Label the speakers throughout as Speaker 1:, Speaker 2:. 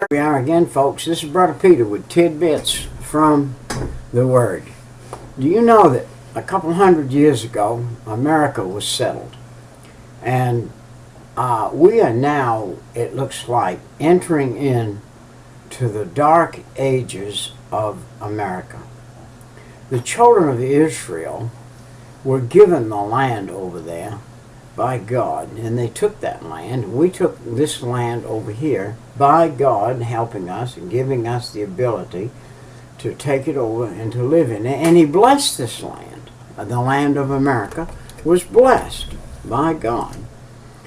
Speaker 1: We are again, folks. This is Brother Peter with tidbits from the Word. Do you know that a couple hundred years ago, America was settled? And we are now, it looks like, entering in to the dark ages of America. The children of Israel were given the land over there by God, and they took that land. We took this land over here by God helping us and giving us the ability to take it over and to live in it. And He blessed this land. The land of America was blessed by God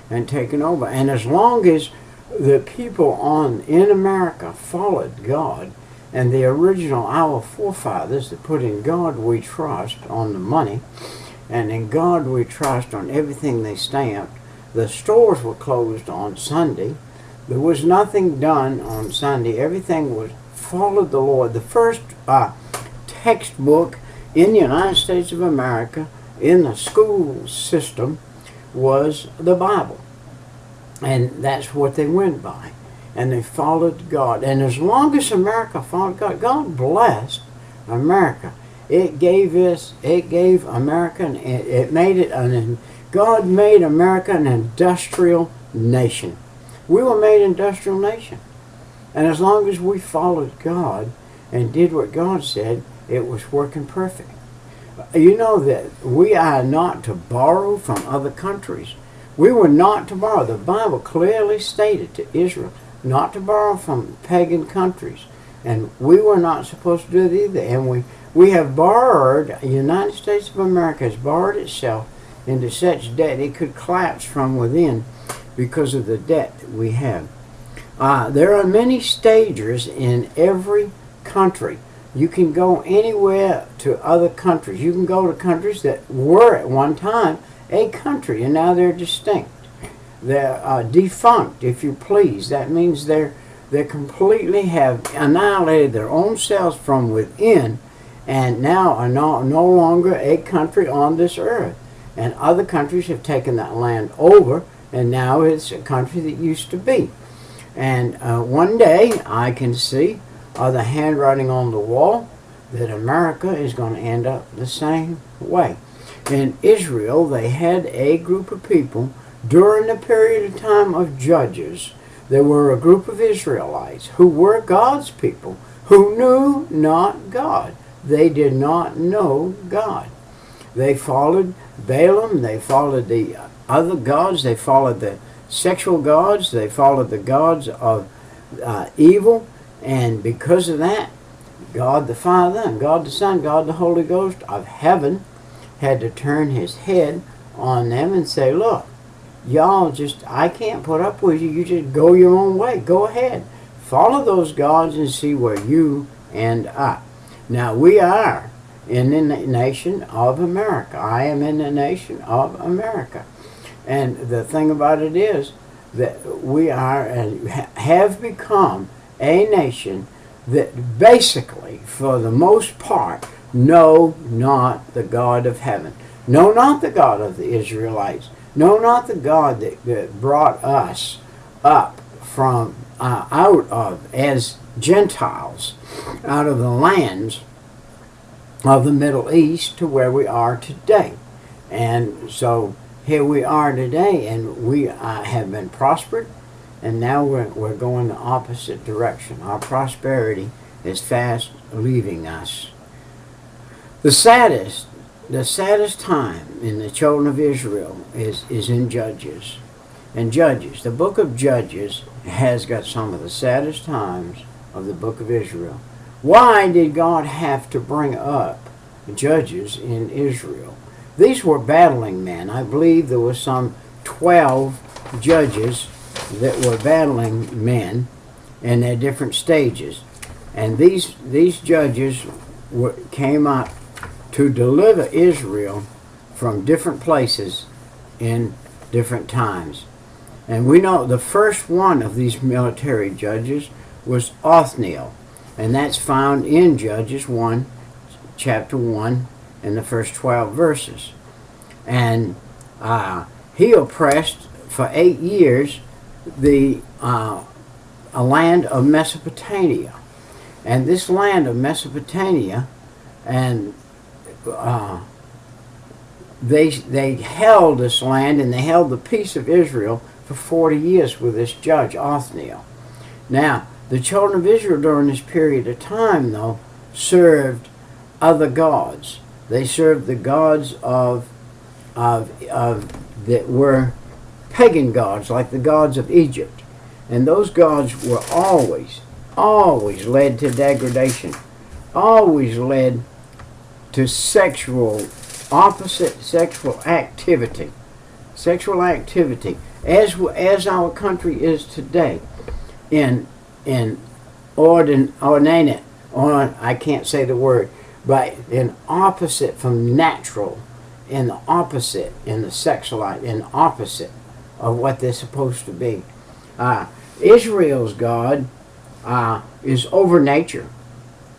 Speaker 1: and taken over. And as long as the people in America followed God, and the original, our forefathers that put in God we trust on the money, and in God we trust on everything they stamped. The stores were closed on Sunday. There was nothing done on Sunday. Everything was followed the Lord. The first textbook in the United States of America in the school system was the Bible. And that's what they went by. And they followed God. And as long as America followed God, God blessed America. It gave America, God made America an industrial nation. We were made an industrial nation. And as long as we followed God and did what God said, it was working perfect. You know that we are not to borrow from other countries. We were not to borrow. The Bible clearly stated to Israel not to borrow from pagan countries. And we were not supposed to do it either. And we have borrowed, the United States of America has borrowed itself into such debt it could collapse from within because of the debt that we have. There are many stagers in every country. You can go anywhere to other countries. You can go to countries that were at one time a country and now they're distinct. They're defunct, if you please. That means they completely have annihilated their own selves from within, and now are no longer a country on this earth. And other countries have taken that land over, and now it's a country that used to be. And one day I can see the handwriting on the wall that America is going to end up the same way. In Israel, they had a group of people during the period of time of Judges. There were a group of Israelites who were God's people who knew not God. They did not know God. They followed Balaam. They followed the other gods. They followed the sexual gods. They followed the gods of evil. And because of that, God the Father and God the Son, God the Holy Ghost of heaven had to turn His head on them and say, look, y'all I can't put up with you. You just go your own way. Go ahead. Follow those gods and see where you end up. Now, we are in the nation of America. I am in the nation of America. And the thing about it is that we are and have become a nation that basically, for the most part, know not the God of heaven. Know not the God of the Israelites. Know not the God that brought us up from out of, as Gentiles, out of the lands of the Middle East to where we are today. And so here we are today, and we have been prospered, and now we're going the opposite direction. Our prosperity is fast leaving us. The saddest time in the children of Israel is in Judges. And Judges, the book of Judges has got some of the saddest times of the book of Israel. Why did God have to bring up judges in Israel? These were battling men. I believe there were some 12 judges that were battling men in their different stages. And these judges came up to deliver Israel from different places in different times. And we know the first one of these military judges was Othniel, and that's found in Judges 1, chapter 1, in the first 12 verses. And he oppressed for 8 years the a land of Mesopotamia. And this land of Mesopotamia, and they held this land, and they held the peace of Israel for 40 years with this judge, Othniel. Now, the children of Israel during this period of time, though, served other gods. They served the gods of that were pagan gods, like the gods of Egypt. And those gods were always led to degradation, always led to opposite sexual activity, as our country is today, in ordinate, or I can't say the word, but in opposite from natural, in the opposite, in the sexual, in opposite of what they're supposed to be. Israel's God is over nature.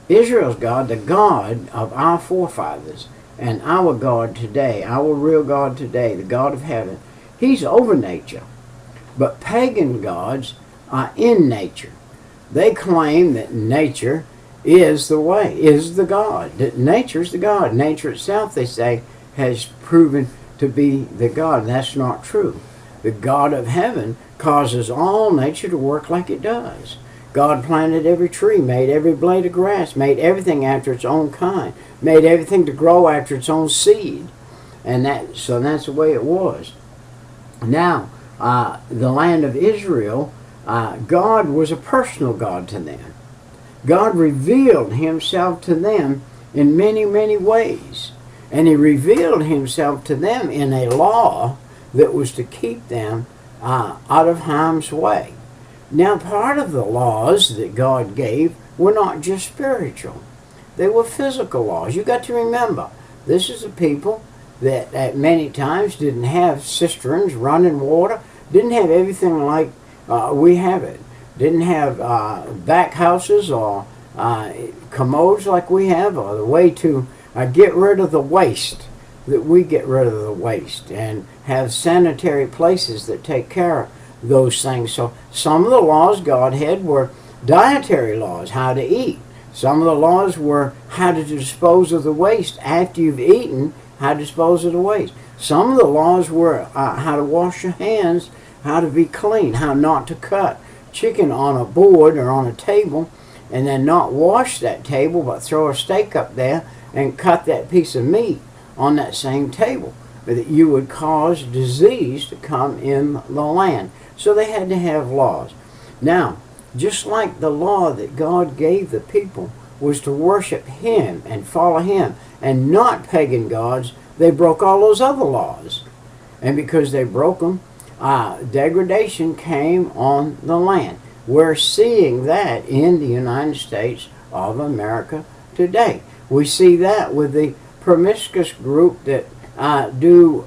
Speaker 1: Israel's God, the God of our forefathers, and our God today, our real God today, the God of heaven, he's over nature. But pagan gods are in nature. They claim that nature is the way, is the God, that nature's the God. Nature itself, they say, has proven to be the God. And that's not true. The God of heaven causes all nature to work like it does. God planted every tree, made every blade of grass, made everything after its own kind, made everything to grow after its own seed. And so that's the way it was. Now, the land of Israel, God was a personal God to them. God revealed himself to them in many, many ways. And he revealed himself to them in a law that was to keep them out of harm's way. Now, part of the laws that God gave were not just spiritual. They were physical laws. You got to remember, this is a people that at many times didn't have cisterns, running water, didn't have everything like we have it. Didn't have back houses or commodes like we have, or the way to get rid of the waste, that we get rid of the waste, and have sanitary places that take care of those things. So some of the laws God had were dietary laws, how to eat. Some of the laws were how to dispose of the waste after you've eaten, how to dispose of the waste. Some of the laws were how to wash your hands, how to be clean, how not to cut chicken on a board or on a table and then not wash that table, but throw a steak up there and cut that piece of meat on that same table, that you would cause disease to come in the land. So they had to have laws. Now, just like the law that God gave the people was to worship him and follow him and not pagan gods, they broke all those other laws. And because they broke them, degradation came on the land. We're seeing that in the United States of America today. We see that with the promiscuous group that do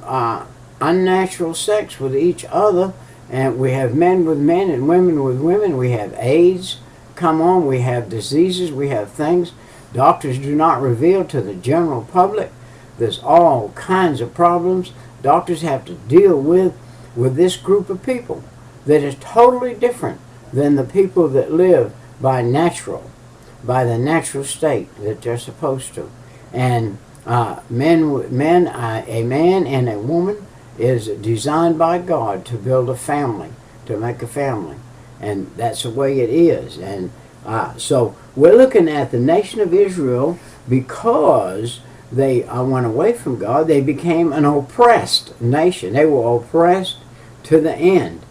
Speaker 1: unnatural sex with each other, and we have men with men and women with women. We have AIDS come on, we have diseases, we have things doctors do not reveal to the general public. There's all kinds of problems doctors have to deal with this group of people that is totally different than the people that live by the natural state that they're supposed to. And a man and a woman is designed by God to build a family, to make a family, and that's the way it is. And so we're looking at the nation of Israel because they went away from God. They became an oppressed nation. They were oppressed to the end,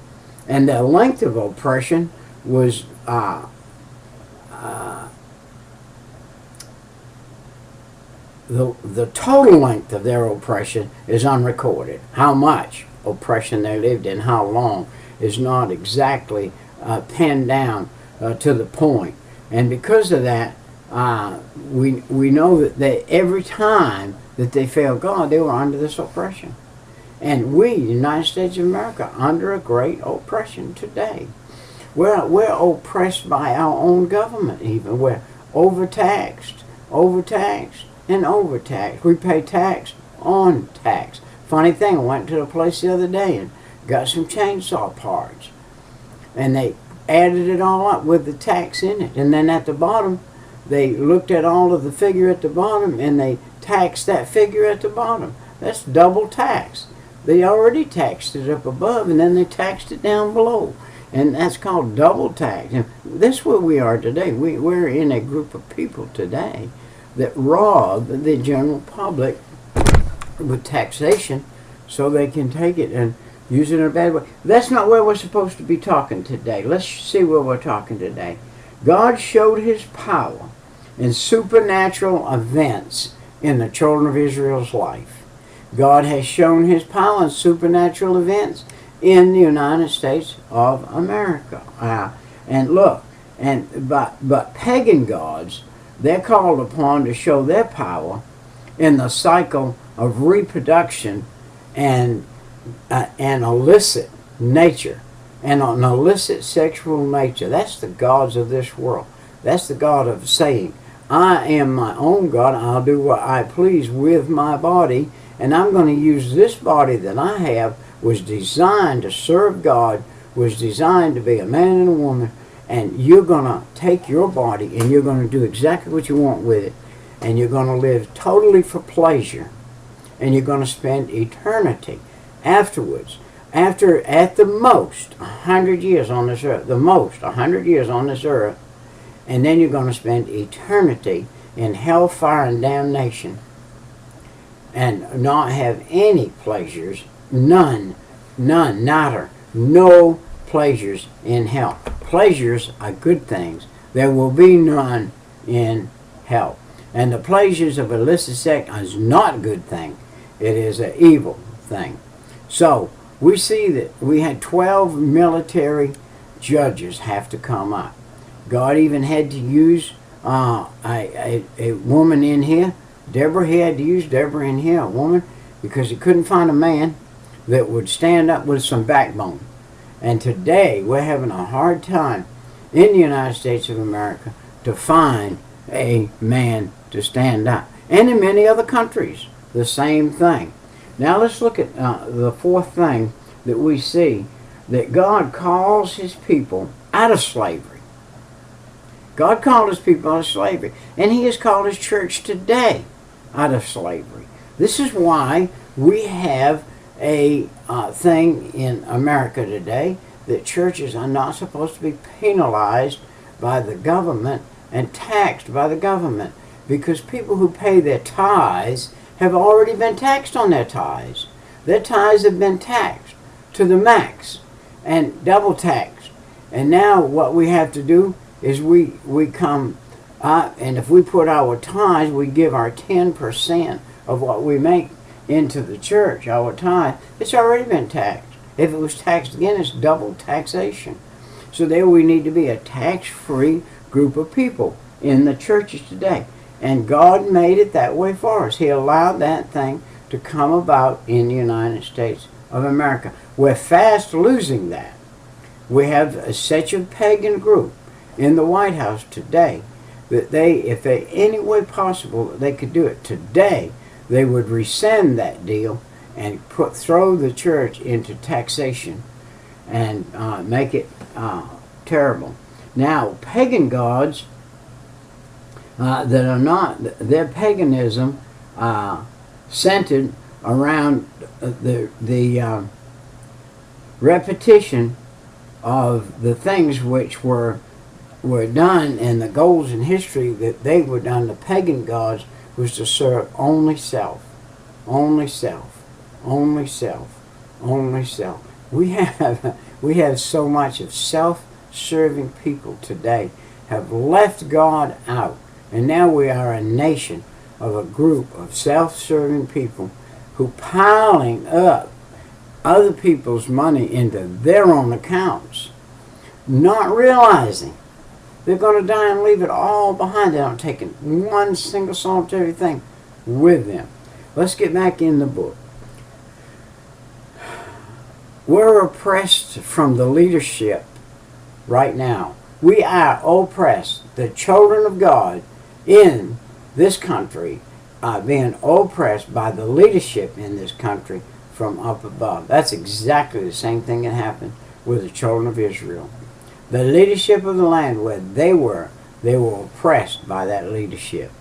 Speaker 1: and the length of oppression was the total length of their oppression is unrecorded. How much oppression they lived in, how long, is not exactly pinned down to the point. And because of that, we know that every time that they failed God, they were under this oppression. And we, the United States of America, are under a great oppression today. We're oppressed by our own government even. We're overtaxed, and overtaxed. We pay tax on tax. Funny thing, I went to a place the other day and got some chainsaw parts. And they added it all up with the tax in it. And then at the bottom, they looked at all of the figure at the bottom and they taxed that figure at the bottom. That's double tax. They already taxed it up above and then they taxed it down below. And that's called double tax. And that's where we are today. We're in a group of people today that rob the general public with taxation so they can take it and use it in a bad way. That's not where we're supposed to be talking today. Let's see where we're talking today. God showed his power in supernatural events in the children of Israel's life. God has shown his power in supernatural events in the United States of America. And look, but pagan gods, they're called upon to show their power in the cycle of reproduction and an illicit nature and an illicit sexual nature. That's the gods of this world. That's the God of saying, I am my own God. I'll do what I please with my body, and I'm going to use this body that I have, was designed to serve God, was designed to be a man and a woman, and you're going to take your body and you're going to do exactly what you want with it, and you're going to live totally for pleasure, and you're going to spend eternity afterwards, after at the most 100 years on this earth, the most 100 years on this earth, and then you're going to spend eternity in hellfire and damnation and not have any pleasures, none, nada, no pleasures in hell. Pleasures are good things. There will be none in hell. And the pleasures of illicit sex is not a good thing. It is an evil thing. So we see that we had 12 military judges have to come up. God even had to use a woman in here. Deborah, he had to use Deborah in here, a woman, because he couldn't find a man that would stand up with some backbone. And today we're having a hard time in the United States of America to find a man to stand up. And in many other countries, the same thing. Now let's look at the fourth thing that we see, that God calls his people out of slavery. God called his people out of slavery, and he has called his church today out of slavery. This is why we have a thing in America today that churches are not supposed to be penalized by the government and taxed by the government, because people who pay their tithes have already been taxed on their tithes. Their tithes have been taxed to the max and double taxed. And now what we have to do is we come and if we put our tithes, we give our 10% of what we make into the church, our tithe, it's already been taxed. If it was taxed again, it's double taxation. So there we need to be a tax-free group of people in the churches today. And God made it that way for us. He allowed that thing to come about in the United States of America. We're fast losing that. We have such a pagan group in the White House today that they, if they any way possible they could do it today, they would rescind that deal and throw the church into taxation and make it terrible. Now, pagan gods that are not, their paganism centered around the repetition of the things which were done, and the goals in history that they were done. The pagan gods was to serve only self, only self, only self, only self. We have so much of self-serving people today have left God out, and now we are a nation of a group of self-serving people who piling up other people's money into their own accounts, not realizing they're going to die and leave it all behind. They're not taking one single solitary thing with them. Let's get back in the book. We're oppressed from the leadership right now. We are oppressed. The children of God in this country are being oppressed by the leadership in this country from up above. That's exactly the same thing that happened with the children of Israel. The leadership of the land where they were oppressed by that leadership.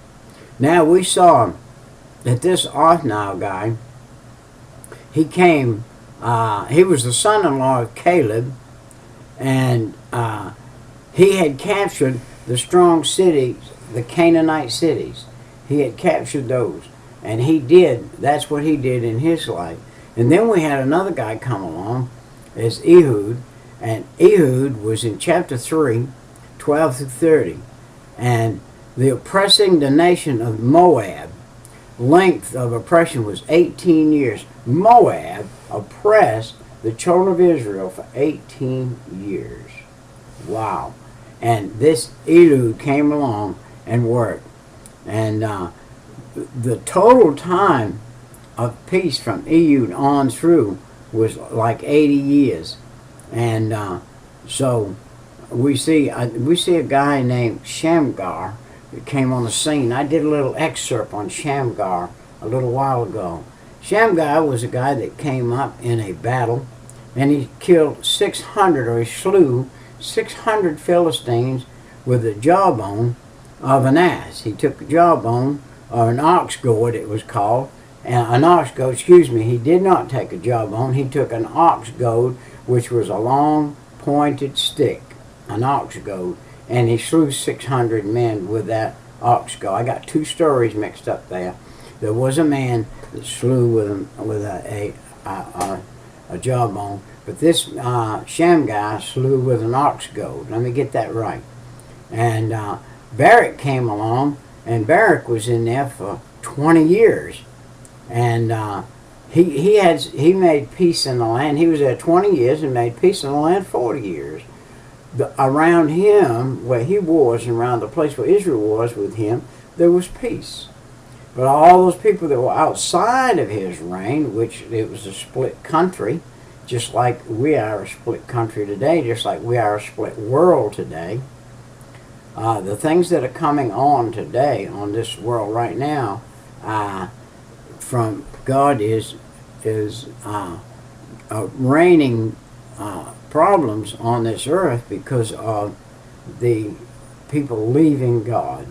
Speaker 1: Now we saw that this Othniel guy, he came, he was the son-in-law of Caleb, and he had captured the strong cities, the Canaanite cities. He had captured those. And that's what he did in his life. And then we had another guy come along as Ehud. And Ehud was in chapter 3, 12 through 30. And the oppressing the nation of Moab, length of oppression was 18 years. Moab oppressed the children of Israel for 18 years. Wow. And this Ehud came along and worked. And the total time of peace from Ehud on through was like 80 years. And so we see a guy named Shamgar that came on the scene. I did a little excerpt on Shamgar a little while ago. Shamgar was a guy that came up in a battle, and he killed 600, or he slew 600 Philistines with the jawbone of an ass. He took the jawbone, or an ox goad it was called, and an ox goad, he did not take a jawbone. He took an ox goad, which was a long pointed stick, an ox goad, and he slew 600 men with that ox goad. I got two stories mixed up there. There was a man that slew with a jawbone, but this Shamgar slew with an ox goad. Let me get that right. And Barak came along, and Barak was in there for 20 years, and he made peace in the land. He was there 20 years and made peace in the land 40 years. Around him, where he was, and around the place where Israel was with him, there was peace. But all those people that were outside of his reign, which it was a split country, just like we are a split country today, just like we are a split world today, the things that are coming on today on this world right now from God is raining problems on this earth because of the people leaving God.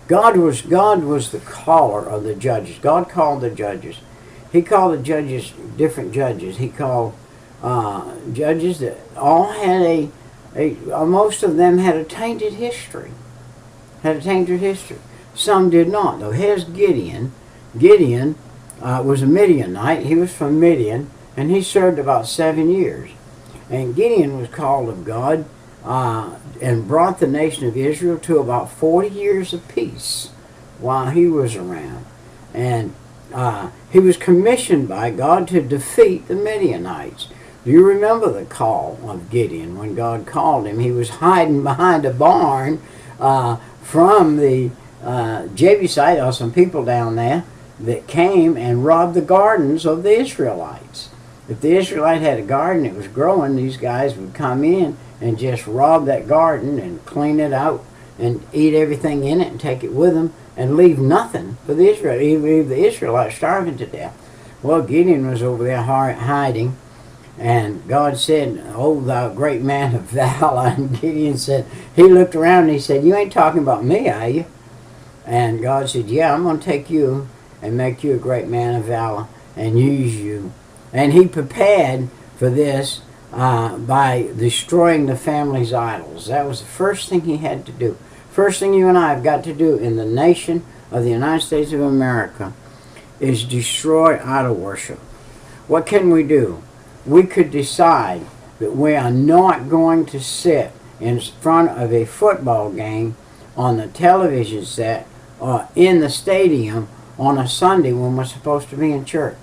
Speaker 1: God was the caller of the judges. God called the judges. He called the judges different judges. He called judges that all had most of them had a tainted history. Some did not, though. Here's Gideon. Gideon was a Midianite. He was from Midian, and he served about 7 years. And Gideon was called of God and brought the nation of Israel to about 40 years of peace while he was around. And he was commissioned by God to defeat the Midianites. Do you remember the call of Gideon? When God called him, he was hiding behind a barn from the Jebusite, or some people down there, that came and robbed the gardens of the Israelites. If the Israelite had a garden that was growing, these guys would come in and just rob that garden and clean it out and eat everything in it and take it with them and leave nothing for the Israelites. Leave the Israelites starving to death. Well, Gideon was over there hiding, and God said, "Oh, thou great man of valor." And Gideon said, he looked around and he said, "You ain't talking about me, are you?" And God said, "Yeah, I'm going to take you and make you a great man of valor and use you." And he prepared for this by destroying the family's idols. That was the first thing he had to do. First thing you and I have got to do in the nation of the United States of America is destroy idol worship. What can we do? We could decide that we are not going to sit in front of a football game on the television set or in the stadium on a Sunday when we're supposed to be in church.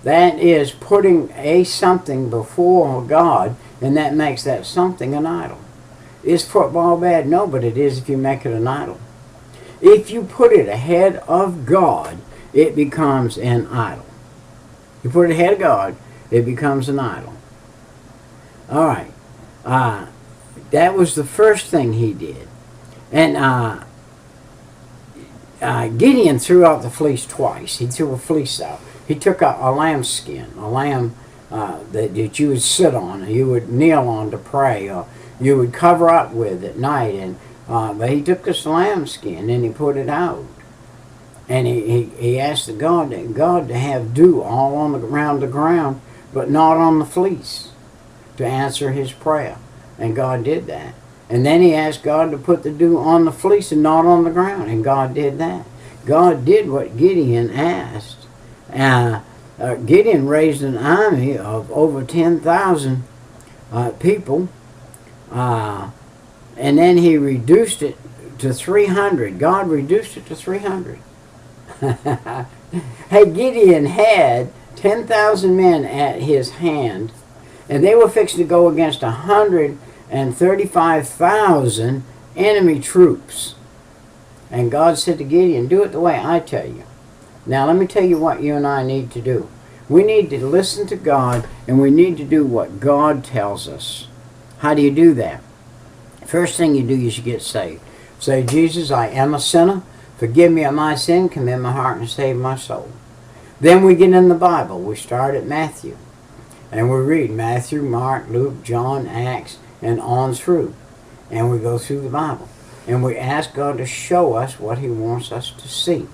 Speaker 1: That is putting something before God, and that makes that something an idol. Is football bad? No, but it is if you make it an idol. If you put it ahead of God, it becomes an idol. You put it ahead of God, it becomes an idol. All right. That was the first thing he did. And Gideon threw out the fleece twice. He threw a fleece out. He took a lamb skin, a lamb that you would sit on, or you would kneel on to pray, or you would cover up with at night. And but he took this lamb skin and he put it out, and he asked God to have dew all around the ground, but not on the fleece, to answer his prayer. And God did that. And then he asked God to put the dew on the fleece and not on the ground, and God did that. God did what Gideon asked. Gideon raised an army of over 10,000 people, and then he reduced it to 300. God reduced it to 300. Hey, Gideon had 10,000 men at his hand, and they were fixing to go against 135,000 enemy troops. And God said to Gideon, do it the way I tell you. Now let me tell you what you and I need to do. We need to listen to God, and we need to do what God tells us. How do you do that? First thing you do is you get saved. Say, Jesus, I am a sinner. Forgive me of my sin. Come in my heart and save my soul. Then we get in the Bible. We start at Matthew. And we read Matthew, Mark, Luke, John, Acts, and on through. And we go through the Bible. And we ask God to show us what he wants us to see.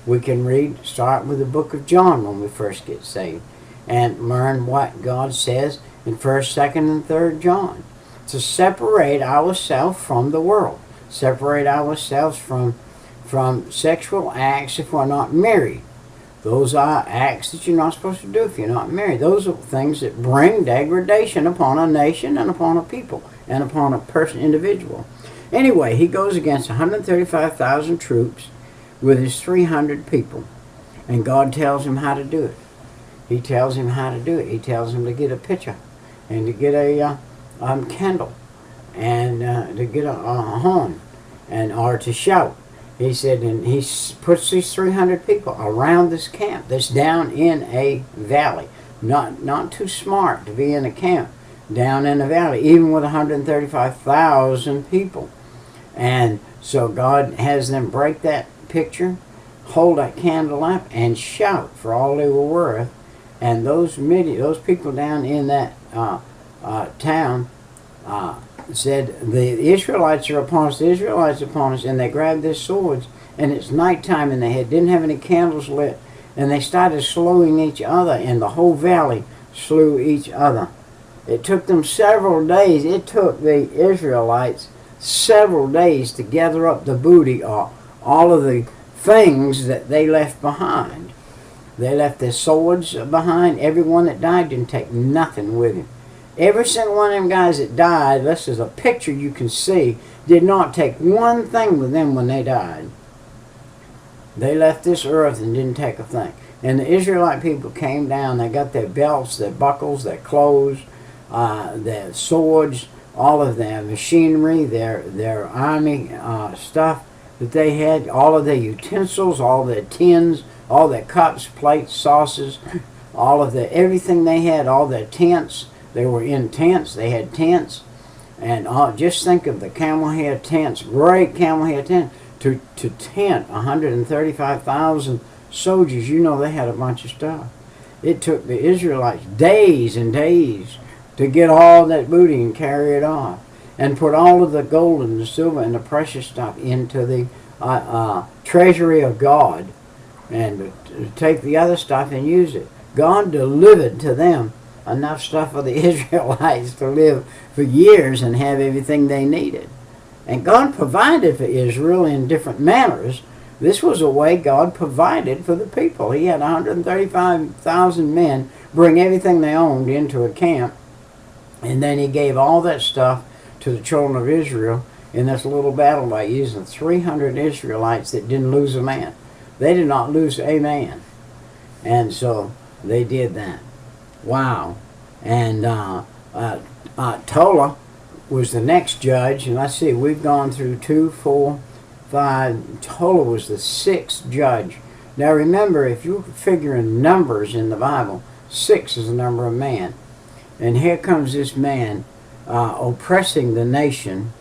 Speaker 1: We can start with the book of John when we first get saved, and learn what God says in 1st, 2nd, and 3rd John. To separate ourselves from the world. Separate ourselves from sexual acts if we're not married. Those are acts that you're not supposed to do if you're not married. Those are things that bring degradation upon a nation and upon a people and upon a person, individual. Anyway, he goes against 135,000 troops with his 300 people. And God tells him how to do it. He tells him how to do it. He tells him to get a pitcher and to get a candle and to get a horn or to shout. He said, and he puts these 300 people around this camp that's down in a valley. Not too smart to be in a camp down in a valley, even with 135,000 people. And so God has them break that picture, hold that candle up, and shout for all they were worth. And those people down in that town said, the Israelites are upon us, the Israelites are upon us, and they grabbed their swords, and it's nighttime, and they didn't have any candles lit, and they started slewing each other, and the whole valley slew each other. It took them several days. It took the Israelites several days to gather up the booty, or all of the things that they left behind. They left their swords behind. Everyone that died didn't take nothing with him. Every single one of them guys that died, this is a picture you can see, did not take one thing with them when they died. They left this earth and didn't take a thing. And the Israelite people came down. They got their belts, their buckles, their clothes, their swords, all of their machinery, their army stuff that they had, all of their utensils, all their tins, all their cups, plates, saucers, all of everything they had, all their tents. They were in tents. They had tents. And just think of the camel hair tents, great camel hair tent, to tent 135,000 soldiers. You know they had a bunch of stuff. It took the Israelites days and days to get all that booty and carry it off, and put all of the gold and the silver and the precious stuff into the treasury of God, and to take the other stuff and use it. God delivered to them enough stuff for the Israelites to live for years and have everything they needed. And God provided for Israel in different manners. This was a way God provided for the people. He had 135,000 men bring everything they owned into a camp, and then he gave all that stuff to the children of Israel in this little battle by using 300 Israelites that didn't lose a man. They did not lose a man. And so they did that. Wow. And Tola was the next judge. And let's see, we've gone through 2, 4, 5. Tola was the 6th judge. Now remember, if you figure in numbers in the Bible, 6 is the number of man. And here comes this man oppressing the nation.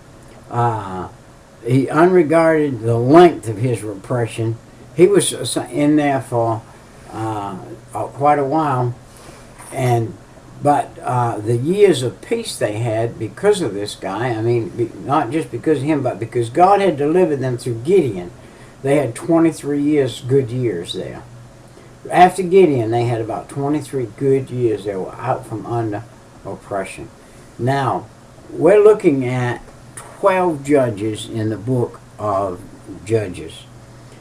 Speaker 1: He unregarded the length of his repression. He was in there for quite a while, and But the years of peace they had because of this guy, I mean, not just because of him, but because God had delivered them through Gideon. They had 23 years, good years there. After Gideon, they had about 23 good years. They were out from under oppression. Now, we're looking at 12 judges in the book of Judges.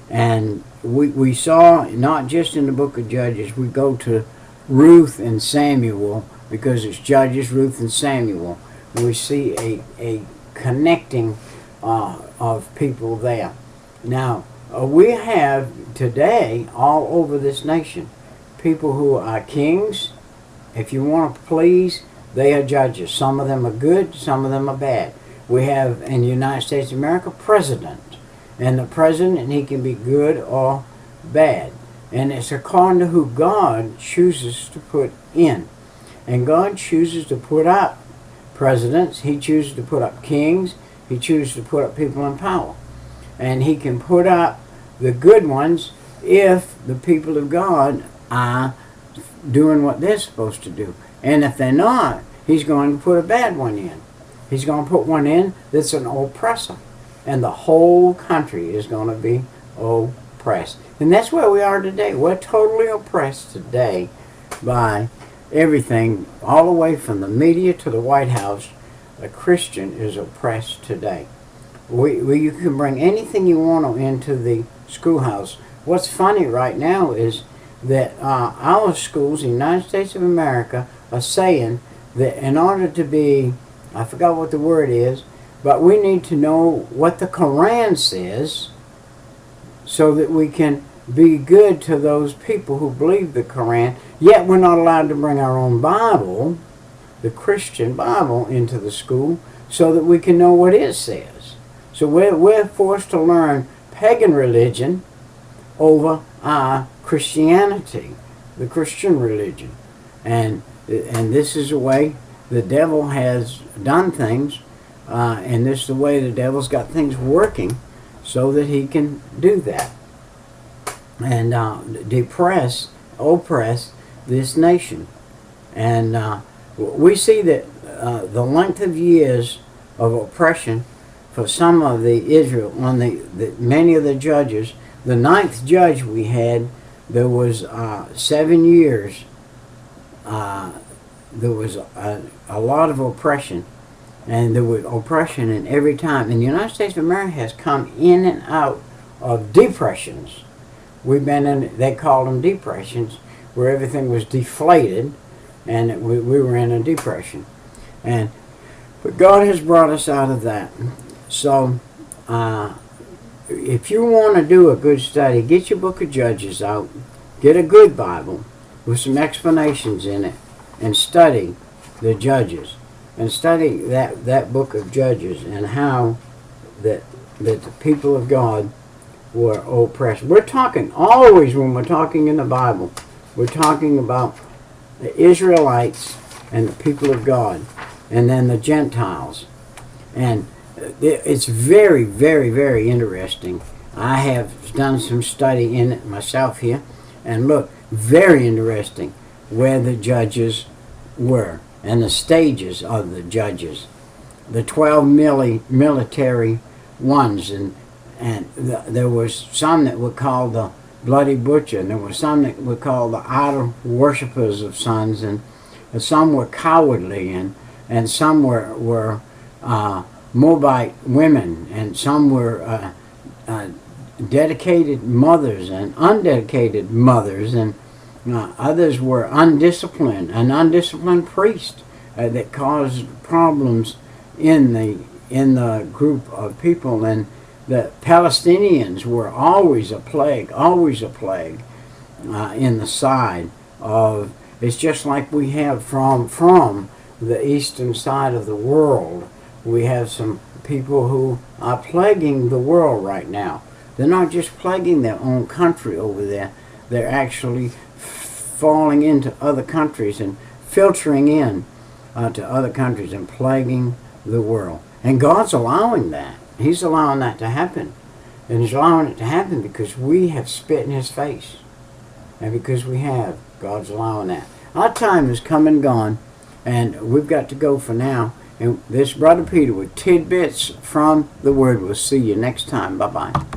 Speaker 1: And we saw, not just in the book of Judges, we go to Ruth and Samuel, because it's Judges, Ruth, and Samuel. We see a connecting of people there. Now, we have today all over this nation people who are kings. If you want to please, they are judges. Some of them are good, some of them are bad. We have in the United States of America president. And the president, he can be good or bad. And it's according to who God chooses to put in. And God chooses to put up presidents. He chooses to put up kings. He chooses to put up people in power. And he can put up the good ones if the people of God are doing what they're supposed to do. And if they're not, he's going to put a bad one in. He's going to put one in that's an oppressor. And the whole country is going to be oppressed. And that's where we are today. We're totally oppressed today by everything, all the way from the media to the White House. A Christian is oppressed today. You can bring anything you want into the schoolhouse. What's funny right now is that our schools in the United States of America are saying that in order to be, I forgot what the word is, but we need to know what the Quran says so that we can be good to those people who believe the Quran. Yet we're not allowed to bring our own Bible, the Christian Bible, into the school so that we can know what it says. So we're forced to learn pagan religion over our Christianity, the Christian religion. And this is the way the devil has done things. And this is the way the devil's got things working so that he can do that and oppress this nation. And we see that the length of years of oppression for some of the Israel, on many of the judges, the 9th judge we had, there was 7 years, there was a lot of oppression. And there was oppression in every time. And the United States of America has come in and out of depressions. We've been in, they called them depressions, where everything was deflated, and we were in a depression. But God has brought us out of that. So, if you want to do a good study, get your book of Judges out, get a good Bible with some explanations in it, and study the Judges. And study that book of Judges and how that the people of God were oppressed. We're talking, always when we're talking in the Bible, we're talking about the Israelites and the people of God, and then the Gentiles. And it's very, very, very interesting. I have done some study in it myself here, and look, very interesting where the judges were. And the stages of the judges, the 12 military ones, and there was some that were called the bloody butcher, and there were some that were called the idol worshippers of sons, and some were cowardly, and some were Moabite women, and some were dedicated mothers and undedicated mothers, and others were undisciplined, an undisciplined priest that caused problems in the group of people. And the Palestinians were always a plague in the side of, it's just like we have from the eastern side of the world. We have some people who are plaguing the world right now. They're not just plaguing their own country over there, they're actually falling into other countries and filtering in to other countries and plaguing the world. And God's allowing that. He's allowing that to happen. And He's allowing it to happen because we have spit in His face. And because we have, God's allowing that. Our time has come and gone. And we've got to go for now. And this Brother Peter with tidbits from the Word. We'll see you next time. Bye-bye.